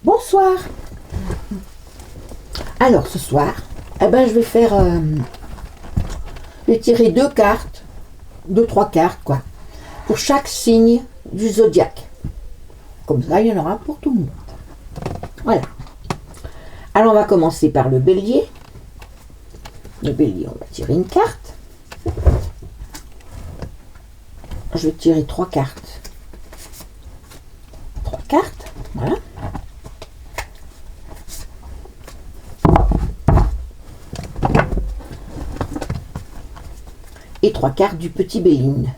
Bonsoir. Alors ce soir, je vais faire, je vais tirer deux cartes, deux, trois cartes quoi, pour chaque signe du zodiaque. Comme ça, il y en aura pour tout le monde. Voilà. Alors on va commencer par le bélier. Le bélier, on va tirer une carte. Je vais tirer trois cartes. Trois cartes, voilà. Et trois cartes du petit Béline.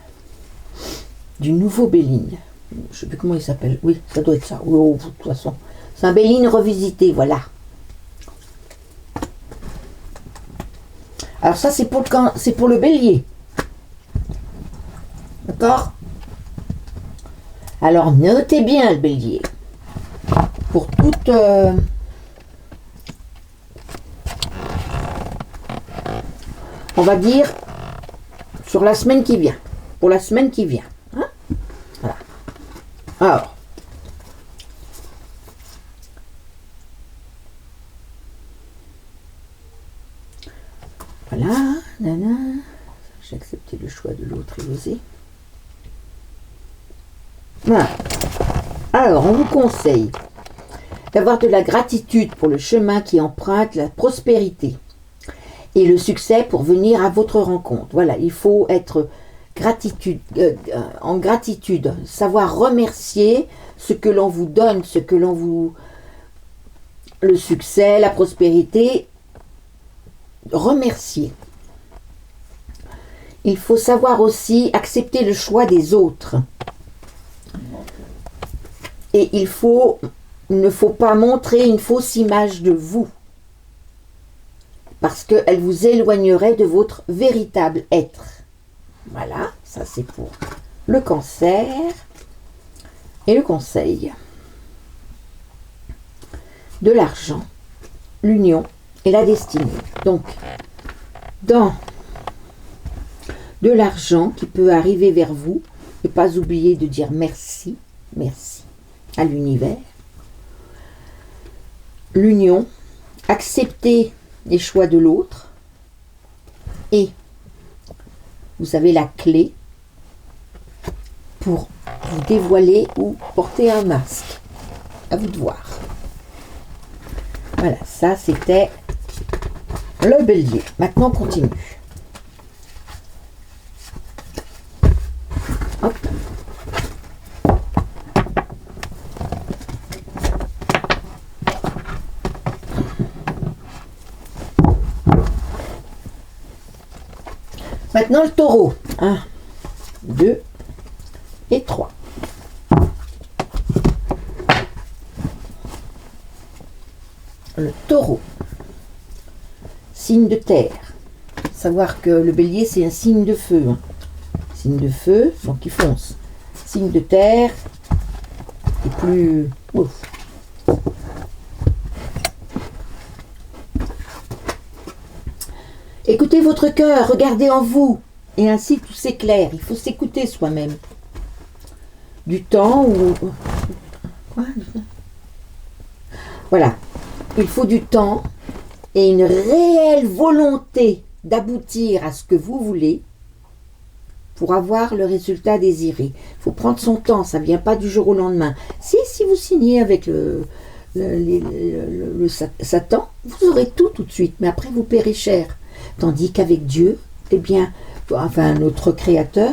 Du nouveau Béline. Je ne sais plus comment il s'appelle. Oui, ça doit être ça. Oh, de toute façon. C'est un Béline revisité, voilà. Alors ça, c'est pour le bélier. D'accord? Alors, notez bien le bélier. Pour toute... on va dire... sur la semaine qui vient. Pour la semaine qui vient. Hein? Voilà. Alors. Voilà. Nana. J'ai accepté le choix de l'autre et osé. Voilà. Alors, on vous conseille d'avoir de la gratitude pour le chemin qui emprunte la prospérité et le succès pour venir à votre rencontre. Voilà, il faut être en gratitude, savoir remercier ce que l'on vous donne, ce que l'on vous... le succès, la prospérité, remercier. Il faut savoir aussi accepter le choix des autres. Et il ne faut pas montrer une fausse image de vous, parce qu'elle vous éloignerait de votre véritable être. Voilà, ça c'est pour le cancer et le conseil. De l'argent, l'union et la destinée. Donc, dans de l'argent qui peut arriver vers vous, ne pas oublier de dire merci, merci à l'univers. L'union, accepter les choix de l'autre, et vous avez la clé pour vous dévoiler ou porter un masque. À vous de voir. Voilà, ça c'était le bélier. Maintenant on continue. Hop. Maintenant le taureau. 1, 2 et 3. Le taureau. Signe de terre. Savoir que le bélier c'est un signe de feu. Hein. Signe de feu, donc il fonce. Signe de terre, et plus... Ouf. Écoutez votre cœur, regardez en vous, et ainsi tout s'éclaire. Il faut s'écouter soi-même. Du temps ou... Quoi? Voilà. Il faut du temps et une réelle volonté d'aboutir à ce que vous voulez pour avoir le résultat désiré. Il faut prendre son temps, ça ne vient pas du jour au lendemain. Si vous signez avec le Satan, vous aurez tout de suite, mais après vous paierez cher. Tandis qu'avec Dieu, eh bien, enfin notre Créateur,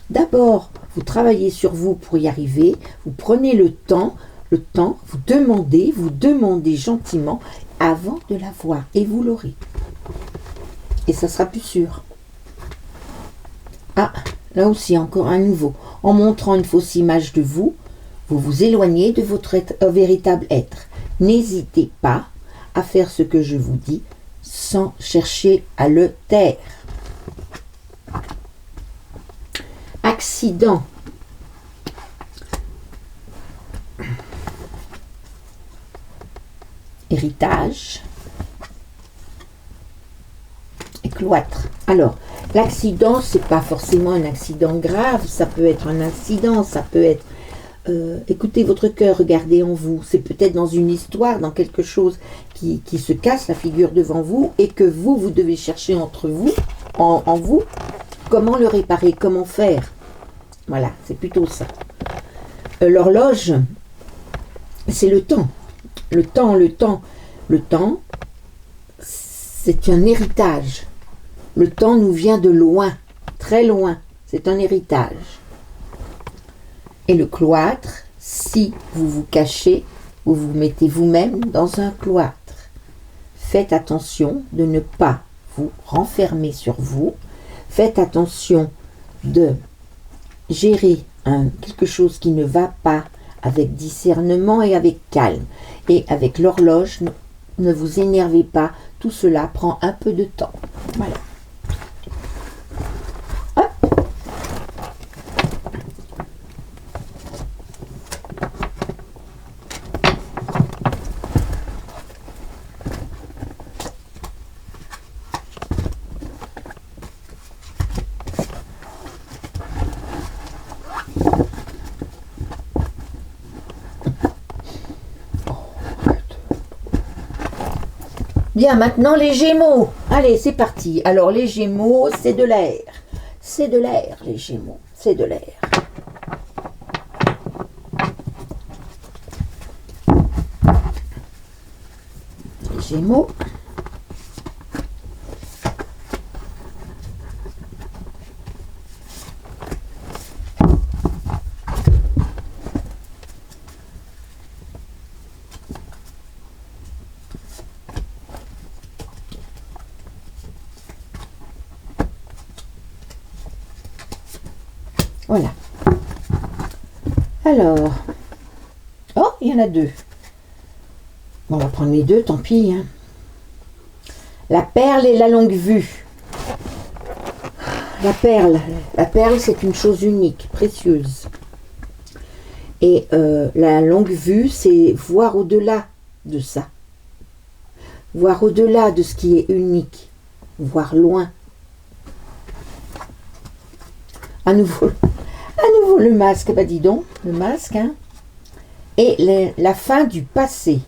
d'abord, vous travaillez sur vous pour y arriver, vous prenez le temps, vous demandez gentiment avant de l'avoir, et vous l'aurez. Et ça sera plus sûr. Ah, là aussi, encore un nouveau. En montrant une fausse image de vous, vous vous éloignez de votre véritable être. N'hésitez pas à faire ce que je vous dis sans chercher à le taire. Accident. Héritage. Et cloître. Alors, l'accident, c'est pas forcément un accident grave, ça peut être un incident, ça peut être écoutez votre cœur, regardez en vous. C'est peut-être dans une histoire, dans quelque chose qui se casse la figure devant vous et que vous devez chercher entre vous, en vous, comment le réparer, comment faire. Voilà, c'est plutôt ça. L'horloge, c'est le temps. Le temps, c'est un héritage. Le temps nous vient de loin, très loin. C'est un héritage. Et le cloître, si vous vous cachez, vous vous mettez vous-même dans un cloître. Faites attention de ne pas vous renfermer sur vous. Faites attention de gérer quelque chose qui ne va pas avec discernement et avec calme. Et avec l'horloge, ne vous énervez pas. Tout cela prend un peu de temps. Voilà. Bien, maintenant les Gémeaux. Allez, c'est parti. Alors les Gémeaux, c'est de l'air. C'est de l'air, les Gémeaux. C'est de l'air. Les Gémeaux. Voilà. Alors. Oh, il y en a deux. Bon, on va prendre les deux, tant pis. Hein. La perle et la longue vue. La perle, c'est une chose unique, précieuse. Et la longue vue, c'est voir au-delà de ça. Voir au-delà de ce qui est unique. Voir loin. À nouveau le masque, bah dis donc, le masque, hein. Et la fin du passé.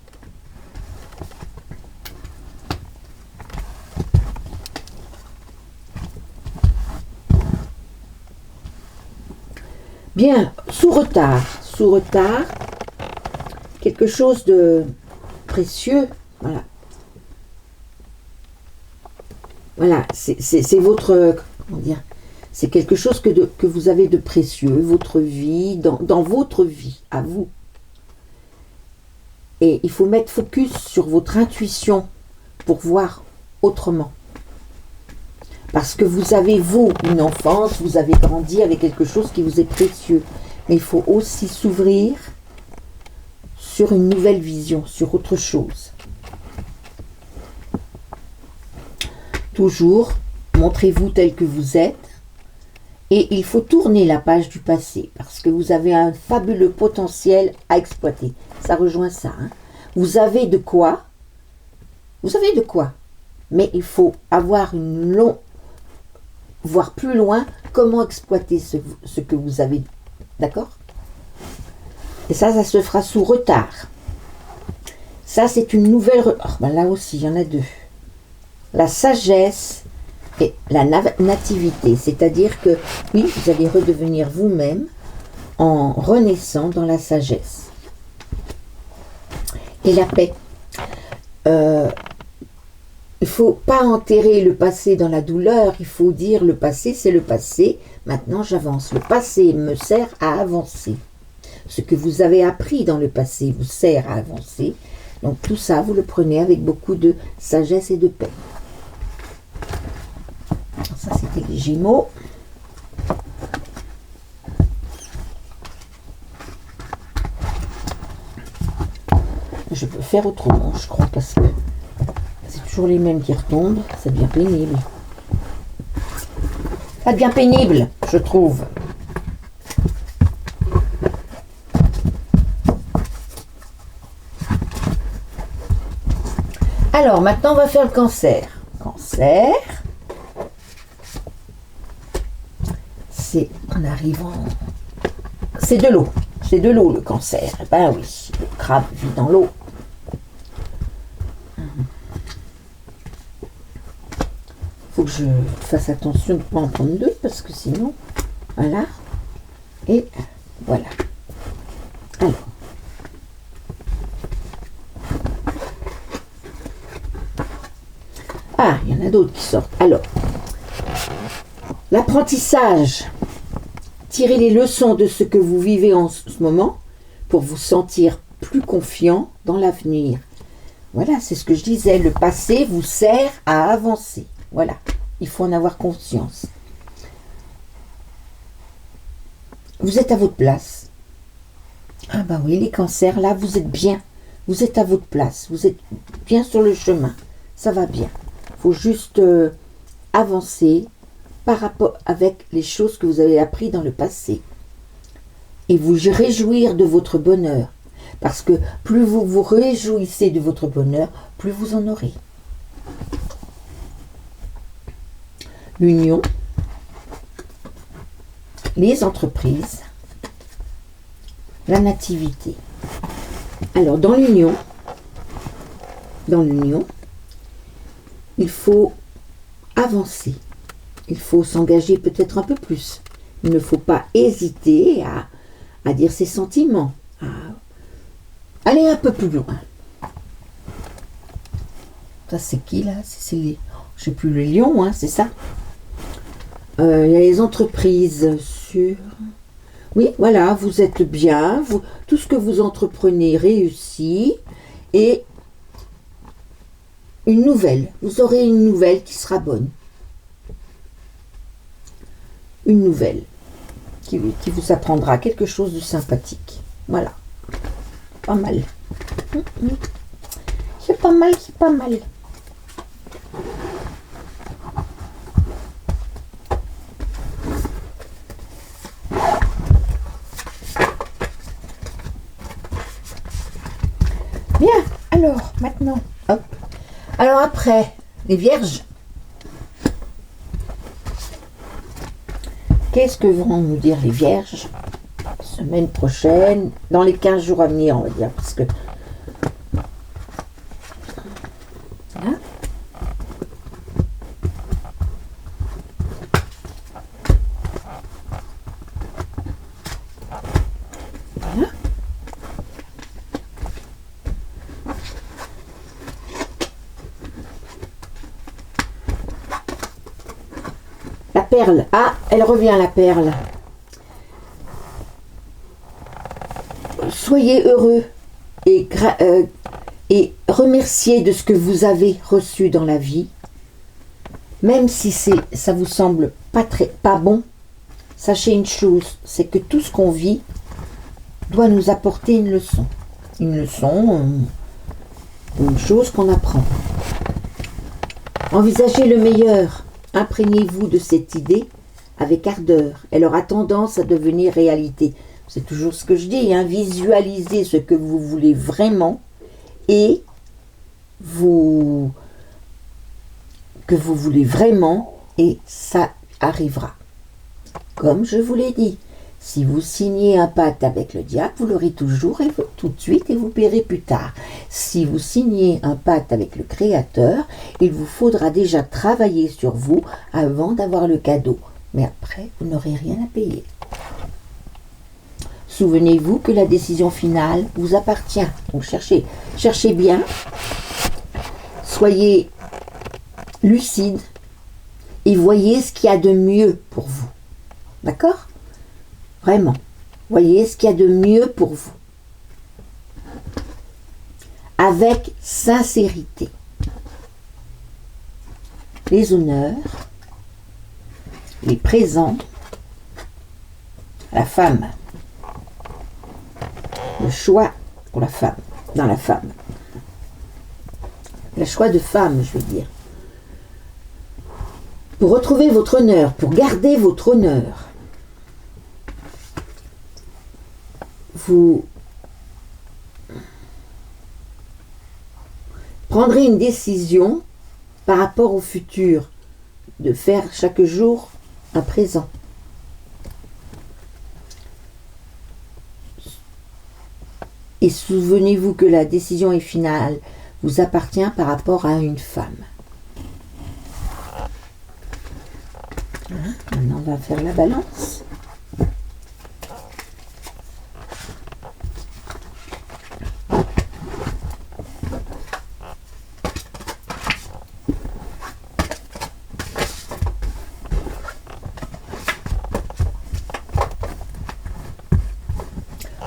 Bien, sous retard, quelque chose de précieux, voilà. Voilà, c'est votre, comment dire, c'est quelque chose que vous avez de précieux, votre vie, dans votre vie, à vous. Et il faut mettre focus sur votre intuition pour voir autrement. Parce que vous avez, vous, une enfance, vous avez grandi avec quelque chose qui vous est précieux. Mais il faut aussi s'ouvrir sur une nouvelle vision, sur autre chose. Toujours, montrez-vous tel que vous êtes. Et il faut tourner la page du passé, parce que vous avez un fabuleux potentiel à exploiter. Ça rejoint ça. Hein. Vous avez de quoi, mais il faut avoir voir plus loin comment exploiter ce que vous avez. D'accord? Et ça se fera sous retard. Ça, c'est une nouvelle... là aussi, il y en a deux. La sagesse et la nativité, c'est-à-dire que, oui, vous allez redevenir vous-même en renaissant dans la sagesse. Et la paix. Il ne faut pas enterrer le passé dans la douleur, il faut dire le passé, c'est le passé, maintenant j'avance. Le passé me sert à avancer. Ce que vous avez appris dans le passé vous sert à avancer. Donc tout ça, vous le prenez avec beaucoup de sagesse et de paix. Ça, c'était les Gémeaux. Je peux faire autrement, je crois, parce que c'est toujours les mêmes qui retombent. Ça devient pénible. Ça devient pénible, je trouve. Alors, maintenant, on va faire le cancer. Cancer. On arrive en... C'est de l'eau. C'est de l'eau le cancer. Eh ben oui, le crabe vit dans l'eau. Faut que je fasse attention de ne pas en prendre deux parce que sinon, voilà. Et voilà. Alors. Ah, il y en a d'autres qui sortent. Alors, l'apprentissage. Tirez les leçons de ce que vous vivez en ce moment pour vous sentir plus confiant dans l'avenir. Voilà, c'est ce que je disais. Le passé vous sert à avancer. Voilà, il faut en avoir conscience. Vous êtes à votre place. Ah bah oui, les cancers, là, vous êtes bien. Vous êtes à votre place. Vous êtes bien sur le chemin. Ça va bien. Il faut juste avancer par rapport avec les choses que vous avez appris dans le passé. Et vous réjouir de votre bonheur. Parce que plus vous vous réjouissez de votre bonheur, plus vous en aurez. L'union, les entreprises, la nativité. Alors, dans l'union, il faut avancer. Il faut s'engager peut-être un peu plus. Il ne faut pas hésiter à dire ses sentiments, à aller un peu plus loin. Ça, c'est qui, là? C'est les... Je ne sais plus, les lions, hein, c'est ça? Il y a les entreprises sur... Oui, voilà, vous êtes bien. Tout ce que vous entreprenez réussit. Et une nouvelle. Vous aurez une nouvelle qui sera bonne. Une nouvelle qui vous apprendra quelque chose de sympathique. Voilà. Pas mal. C'est pas mal, c'est pas mal. Bien, alors, maintenant, hop. Alors après, les vierges. Qu'est-ce que vont nous dire les vierges semaine prochaine, dans les 15 jours à venir, on va dire, parce que... Voilà. Voilà. La perle. Ah, elle revient, la perle. Soyez heureux et remerciez de ce que vous avez reçu dans la vie. Même si ça vous semble pas bon, sachez une chose, c'est que tout ce qu'on vit doit nous apporter une leçon. Une leçon, une chose qu'on apprend. Envisagez le meilleur. Imprégnez-vous de cette idée avec ardeur. Elle aura tendance à devenir réalité. C'est toujours ce que je dis, hein, visualisez ce que vous voulez vraiment et que vous voulez vraiment et ça arrivera. Comme je vous l'ai dit, si vous signez un pacte avec le diable, vous l'aurez toujours et tout de suite et vous paierez plus tard. Si vous signez un pacte avec le Créateur, il vous faudra déjà travailler sur vous avant d'avoir le cadeau. Mais après, vous n'aurez rien à payer. Souvenez-vous que la décision finale vous appartient. Donc cherchez bien. Soyez lucide et voyez ce qu'il y a de mieux pour vous. D'accord ? Vraiment. Voyez ce qu'il y a de mieux pour vous. Avec sincérité. Les honneurs, les présents, la femme. Le choix pour la femme, dans la femme. Le choix de femme, je veux dire. Pour retrouver votre honneur, pour garder votre honneur, vous prendrez une décision par rapport au futur, de faire chaque jour un présent. Et souvenez-vous que la décision est finale, vous appartient par rapport à une femme. Voilà. Maintenant, on va faire la balance.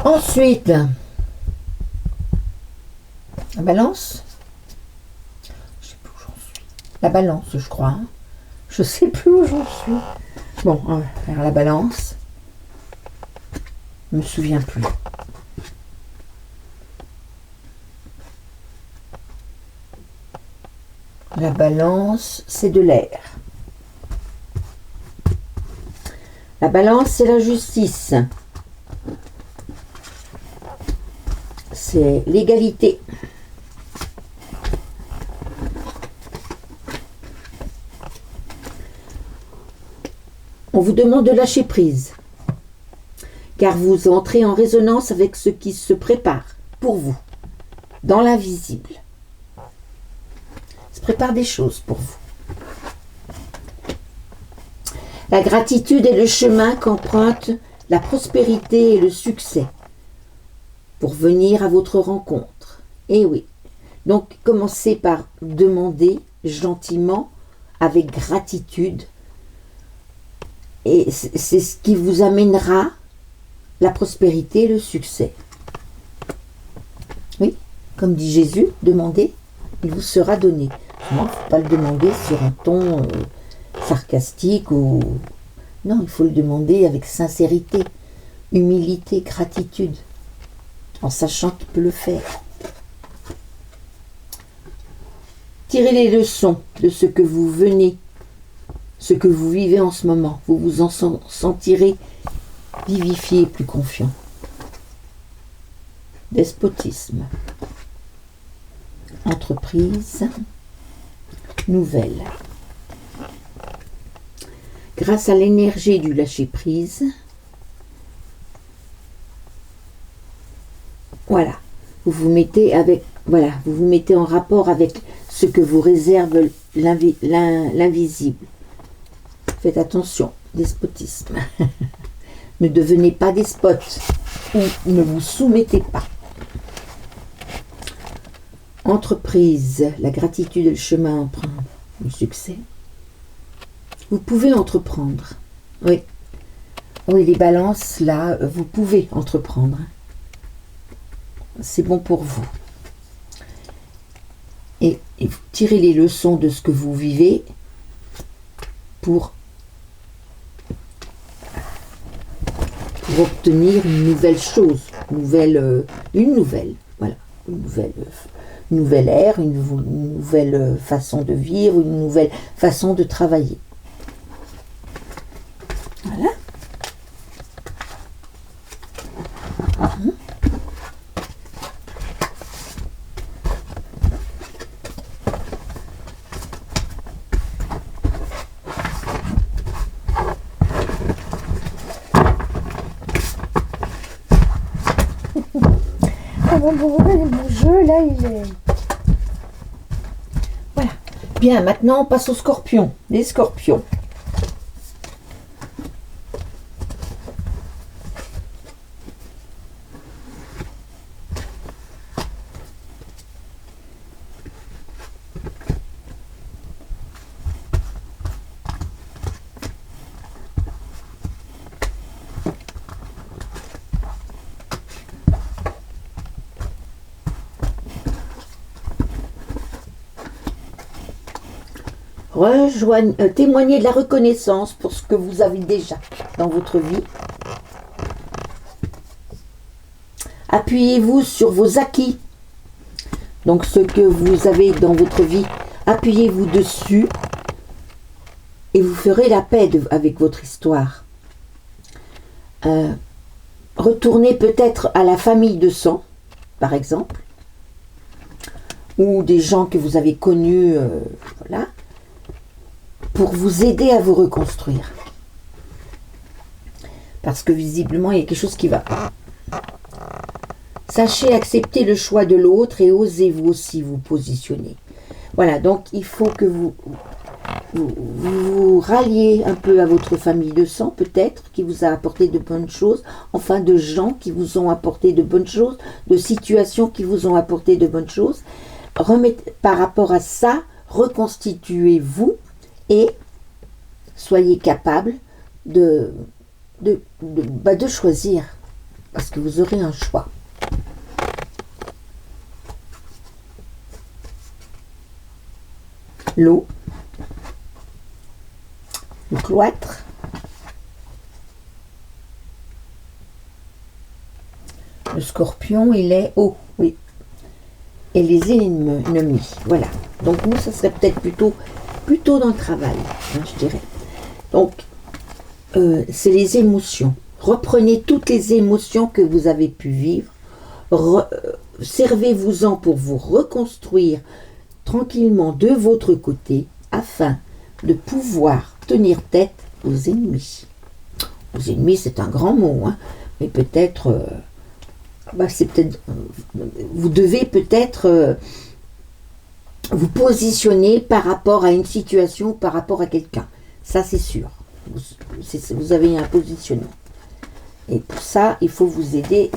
Ensuite, la balance. Je sais plus où j'en suis. La balance, je crois. Hein. Je sais plus où j'en suis. Bon, on va faire la balance. Je me souviens plus. La balance, c'est de l'air. La balance, c'est la justice. C'est l'égalité. On vous demande de lâcher prise, car vous entrez en résonance avec ce qui se prépare pour vous, dans l'invisible. Il se prépare des choses pour vous. La gratitude est le chemin qu'emprunte la prospérité et le succès pour venir à votre rencontre. Et oui, donc commencez par demander gentiment, avec gratitude, et c'est ce qui vous amènera la prospérité et le succès. Oui, comme dit Jésus, demandez, il vous sera donné. Il ne faut pas le demander sur un ton sarcastique ou... Non, il faut le demander avec sincérité, humilité, gratitude, en sachant qu'il peut le faire. Tirez les leçons de ce que vous venez, ce que vous vivez en ce moment. Vous vous en sentirez vivifié et plus confiant. Despotisme. Entreprise. Nouvelle. Grâce à l'énergie du lâcher-prise, voilà, vous vous mettez en rapport avec ce que vous réserve l'invisible. Faites attention, despotisme. Ne devenez pas despote ou ne vous soumettez pas. Entreprise, la gratitude est le chemin empreint du succès. Vous pouvez entreprendre. Oui. Oui, les balances, là, vous pouvez entreprendre. C'est bon pour vous. Et vous tirez les leçons de ce que vous vivez pour obtenir une nouvelle chose, une nouvelle ère, une nouvelle façon de vivre, une nouvelle façon de travailler. Voilà. Mon jeu là il est... Voilà. Bien, maintenant on passe aux scorpions. Les scorpions. Témoignez de la reconnaissance pour ce que vous avez déjà dans votre vie. Appuyez-vous sur vos acquis. Donc ce que vous avez dans votre vie, appuyez-vous dessus et vous ferez la paix avec votre histoire. Retournez peut-être à la famille de sang, par exemple, ou des gens que vous avez connus, voilà, pour vous aider à vous reconstruire. Parce que visiblement, il y a quelque chose qui ne va pas. Sachez accepter le choix de l'autre et osez vous aussi vous positionner. Voilà, donc il faut que vous ralliez un peu à votre famille de sang, peut-être, qui vous a apporté de bonnes choses, enfin de gens qui vous ont apporté de bonnes choses, de situations qui vous ont apporté de bonnes choses. Remettez, par rapport à ça, reconstituez-vous et soyez capable de choisir, parce que vous aurez un choix. L'eau, le cloître, le scorpion, il est haut, oui, et les ennemis, voilà. Donc vous, ça serait peut-être plutôt dans le travail, hein, je dirais. Donc, c'est les émotions. Reprenez toutes les émotions que vous avez pu vivre, servez-vous-en pour vous reconstruire tranquillement de votre côté afin de pouvoir tenir tête aux ennemis. Aux ennemis, c'est un grand mot, hein, mais peut-être, vous devez peut-être vous positionner par rapport à une situation, par rapport à quelqu'un. Ça, c'est sûr. Vous avez un positionnement. Et pour ça, il faut vous aider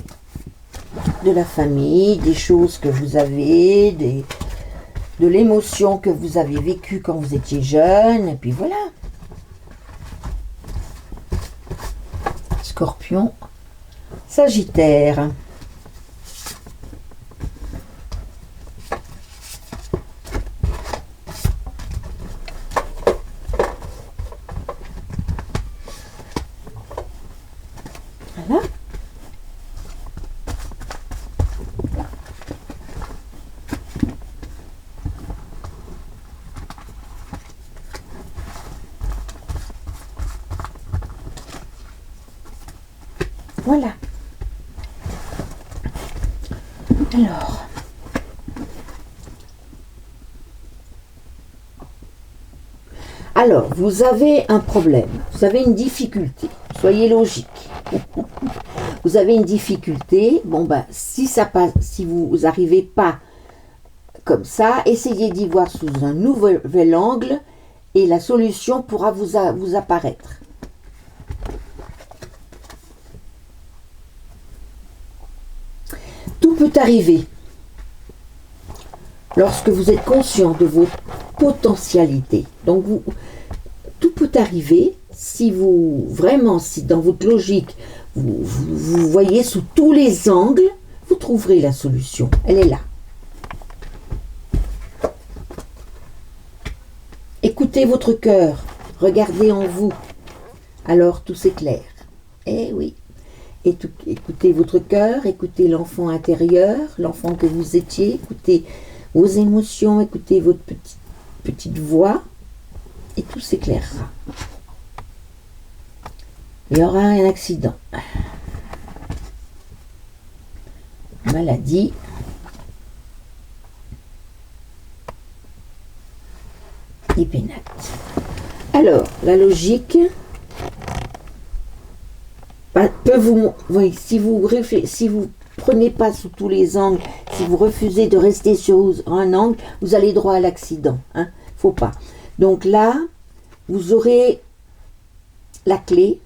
de la famille, des choses que vous avez, de l'émotion que vous avez vécue quand vous étiez jeune, et puis voilà. Scorpion, Sagittaire. Voilà. Voilà. Alors, vous avez un problème, vous avez une difficulté, soyez logique. Vous avez une difficulté, bon ben, si vous n'arrivez pas comme ça, essayez d'y voir sous un nouvel angle et la solution pourra vous apparaître. Tout peut arriver lorsque vous êtes conscient de vos potentialités. Donc, tout peut arriver si si dans votre logique, vous voyez sous tous les angles, vous trouverez la solution. Elle est là. Écoutez votre cœur, regardez en vous, alors tout s'éclaire. Eh oui. Écoutez votre cœur, écoutez l'enfant intérieur, l'enfant que vous étiez, écoutez vos émotions, écoutez votre petite voix, et tout s'éclairera. Il y aura un accident, maladie, et pénate. Alors, la logique peut vous... Oui, si vous prenez pas sous tous les angles, si vous refusez de rester sur un angle, vous allez droit à l'accident. Hein, faut pas. Donc là, vous aurez la clé.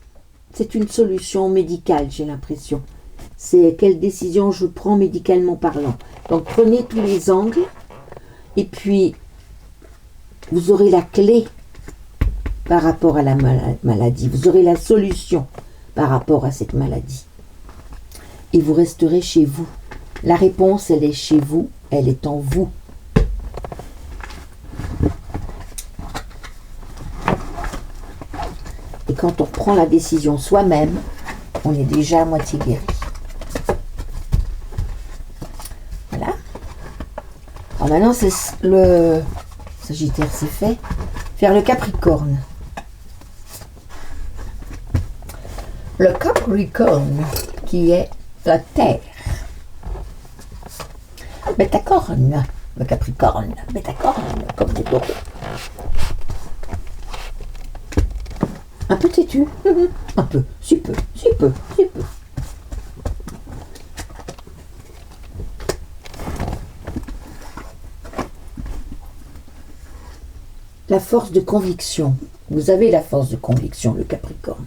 C'est une solution médicale, j'ai l'impression. C'est quelle décision je prends médicalement parlant. Donc prenez tous les angles et puis vous aurez la clé par rapport à la maladie. Vous aurez la solution par rapport à cette maladie. Et vous resterez chez vous. La réponse, elle est chez vous, elle est en vous. Et quand on prend la décision soi-même, on est déjà à moitié guéri. Voilà. Alors maintenant, c'est le Sagittaire, c'est fait. Faire le Capricorne. Le Capricorne, qui est la terre. Métacorne, le Capricorne, métacorne, comme des taureaux. Un peu têtu, un peu, si peu. la force de conviction. Vous avez la force de conviction, le Capricorne.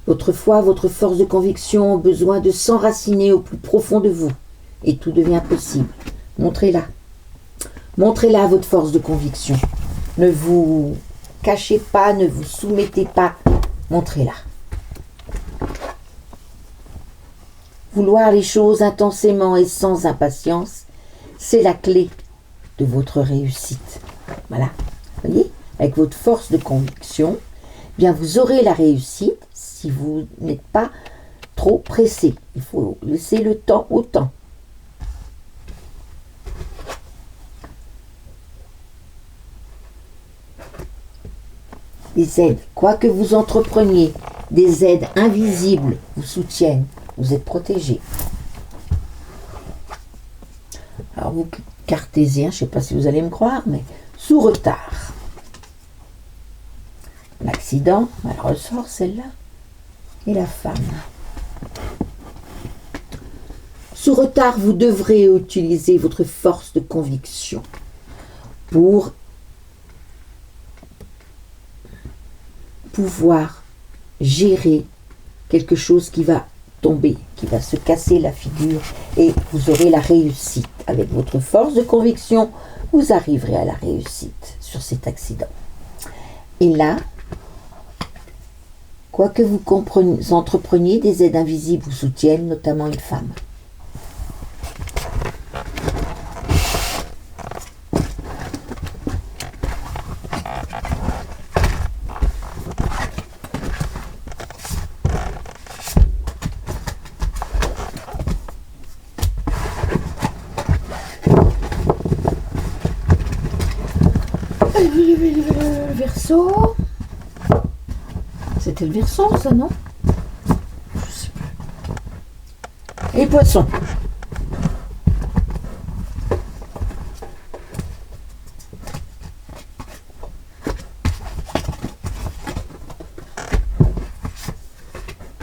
Votre foi, votre force de conviction ont besoin de s'enraciner au plus profond de vous. Et tout devient possible. Montrez-la. Montrez-la votre force de conviction. Ne vous cachez pas, ne vous soumettez pas. Montrez-la. Vouloir les choses intensément et sans impatience, c'est la clé de votre réussite. Voilà. Vous voyez, avec votre force de conviction, bien vous aurez la réussite si vous n'êtes pas trop pressé. Il faut laisser le temps au temps. Les aides, quoi que vous entrepreniez, des aides invisibles vous soutiennent. Vous êtes protégé. Alors vous, cartésiens, je ne sais pas si vous allez me croire, mais sous retard. L'accident, elle ressort celle-là. Et la femme. Sous retard, vous devrez utiliser votre force de conviction pour pouvoir gérer quelque chose qui va tomber, qui va se casser la figure, et vous aurez la réussite. Avec votre force de conviction, vous arriverez à la réussite sur cet accident. Et là, quoi que vous entrepreniez, des aides invisibles vous soutiennent, notamment une femme. Le Verseau. C'était le Verseau, ça, non? Je sais plus. Et Poissons.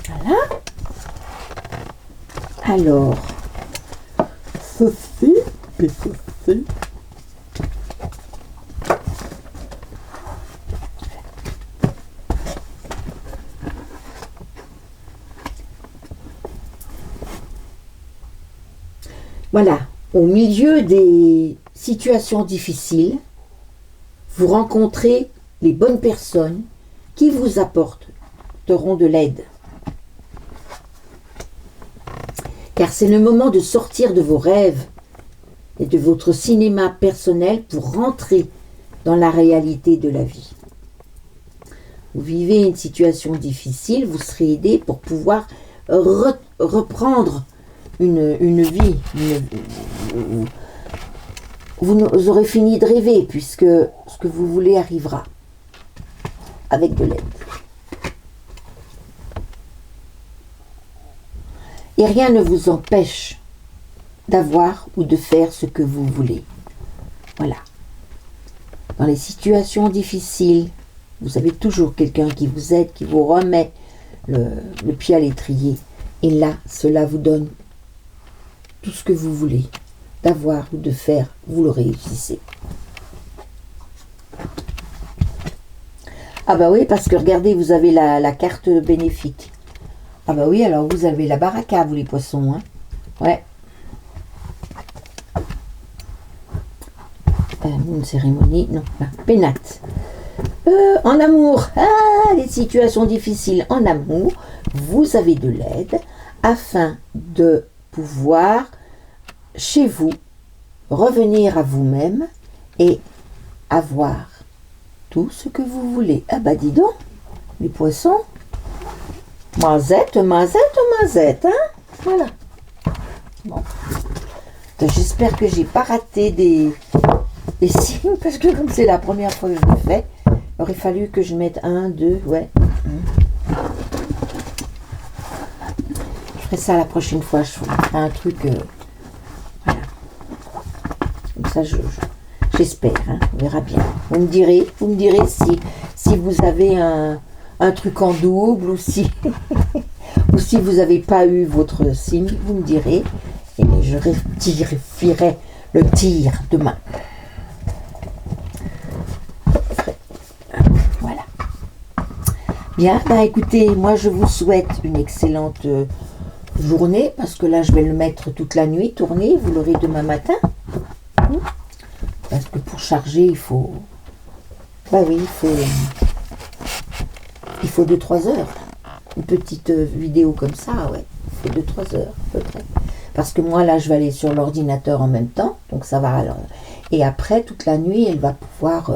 Voilà. Alors, ceci et ceci. Voilà, au milieu des situations difficiles, vous rencontrez les bonnes personnes qui vous apporteront de l'aide. Car c'est le moment de sortir de vos rêves et de votre cinéma personnel pour rentrer dans la réalité de la vie. Vous vivez une situation difficile, vous serez aidé pour pouvoir reprendre une vie. Vous aurez fini de rêver puisque ce que vous voulez arrivera avec de l'aide. Et rien ne vous empêche d'avoir ou de faire ce que vous voulez. Voilà. Dans les situations difficiles, vous avez toujours quelqu'un qui vous aide, qui vous remet le pied à l'étrier. Et là, cela vous donne tout ce que vous voulez d'avoir ou de faire, vous le réussissez. Ah bah oui, parce que regardez, vous avez la carte bénéfique. Ah bah oui, alors vous avez la baraka, vous les poissons, hein. Ouais. Une cérémonie, non, pénate. En amour, les situations difficiles en amour, vous avez de l'aide afin de pouvoir, chez vous, revenir à vous-même et avoir tout ce que vous voulez. Ah bah dis donc, les poissons, mazette, hein. Voilà. Bon. J'espère que j'ai pas raté des signes, parce que comme c'est la première fois que je le fais, il aurait fallu que je mette 1, 2, ouais. Je ferai ça la prochaine fois, je ferai un truc, voilà. Comme ça, j'espère, hein, on verra bien. Vous me direz si vous avez un truc en double ou si, ou si vous n'avez pas eu votre signe, vous me direz, et je rectifierai le tir demain. Bien, bah écoutez, moi je vous souhaite une excellente journée, parce que là je vais le mettre toute la nuit, tourner, vous l'aurez demain matin. Parce que pour charger, il faut... Bah oui, il faut 2-3 heures. Une petite vidéo comme ça, ouais. Il faut 2-3 heures à peu près. Parce que moi là je vais aller sur l'ordinateur en même temps, donc ça va. Et après, toute la nuit, elle va pouvoir...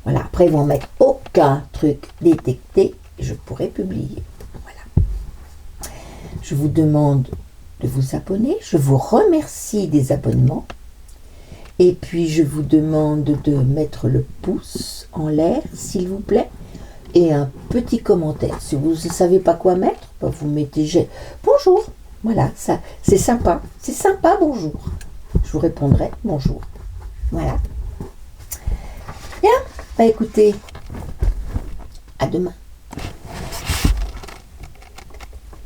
voilà, après ils vont mettre aucun truc détecté, je pourrai publier. Voilà. Je vous demande de vous abonner, je vous remercie des abonnements, et puis je vous demande de mettre le pouce en l'air, s'il vous plaît, et un petit commentaire. Si vous ne savez pas quoi mettre, bah vous mettez bonjour. Voilà, ça c'est sympa, bonjour. Je vous répondrai bonjour. Voilà. Bien, bah écoutez, à demain.